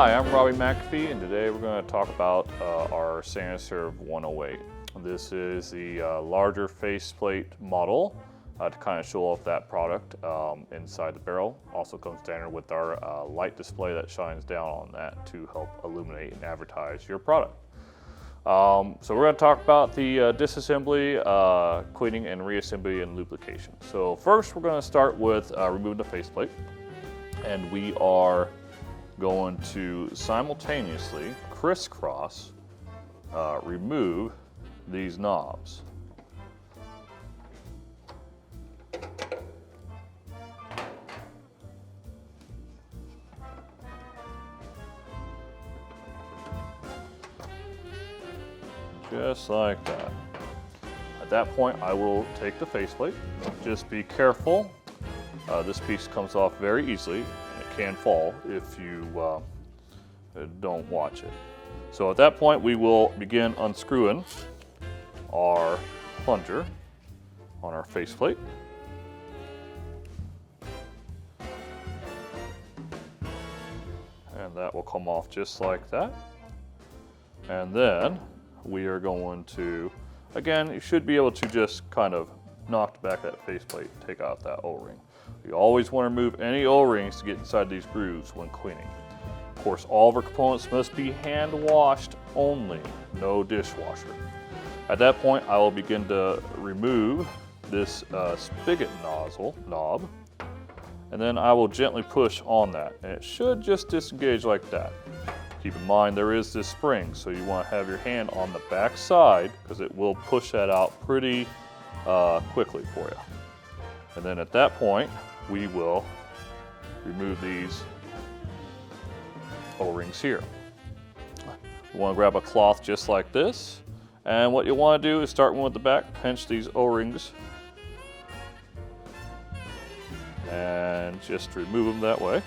Hi, I'm Robbie McAfee, and today we're going to talk about our SaniServ 108. This is the larger faceplate model to kind of show off that product inside the barrel. Also comes standard with our light display that shines down on that to help illuminate and advertise your product. So we're going to talk about the disassembly, cleaning, and reassembly and lubrication. So first we're going to start with removing the faceplate, and we are going to simultaneously crisscross remove these knobs. Just like that. At that point, I will take the faceplate. Just be careful. This piece comes off very easily. Can fall if you don't watch it. So at that point we will begin unscrewing our plunger on our faceplate. And that will come off just like that. And then we are going to, again, you should be able to just kind of knock back that faceplate, take out that O-ring. You always want to remove any O-rings to get inside these grooves when cleaning. Of course, all of our components must be hand washed only, no dishwasher. At that point, I will begin to remove this spigot nozzle knob, and then I will gently push on that, and it should just disengage like that. Keep in mind there is this spring, so you want to have your hand on the back side because it will push that out pretty quickly for you. And then at that point, we will remove these O-rings here. You want to grab a cloth just like this, and what you want to do is start one with the back, pinch these O-rings, and just remove them that way.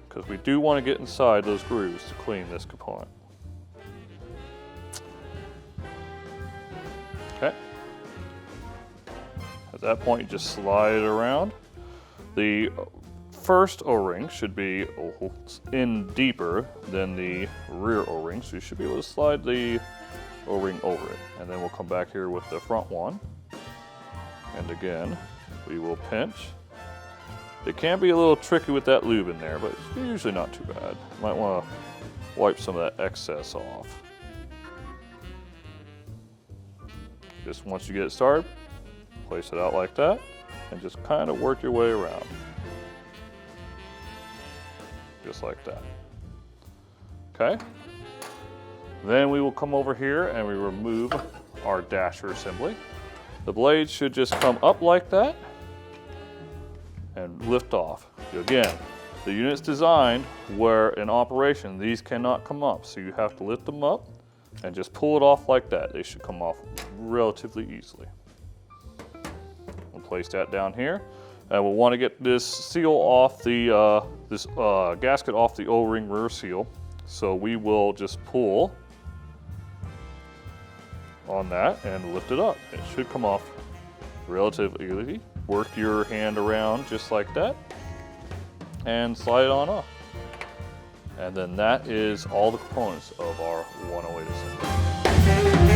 Because we do want to get inside those grooves to clean this component. Okay. At that point, you just slide it around. The first O-ring should be in deeper than the rear O-ring, so you should be able to slide the O-ring over it. And then we'll come back here with the front one. And again, we will pinch. It can be a little tricky with that lube in there, but it's usually not too bad. You might want to wipe some of that excess off. Just once you get it started, place it out like that, and just kind of work your way around. Just like that. Okay? Then we will come over here and we remove our dasher assembly. The blade should just come up like that and lift off. Again, the unit's designed where in operation these cannot come up, so you have to lift them up and just pull it off like that. They should come off relatively easily. We'll place that down here, and we'll want to get this seal off the gasket off the O-ring rear seal. So we will just pull on that and lift it up. It should come off relatively easily. Work your hand around just like that and slide it on off. And then that is all the components of our 108 assembly.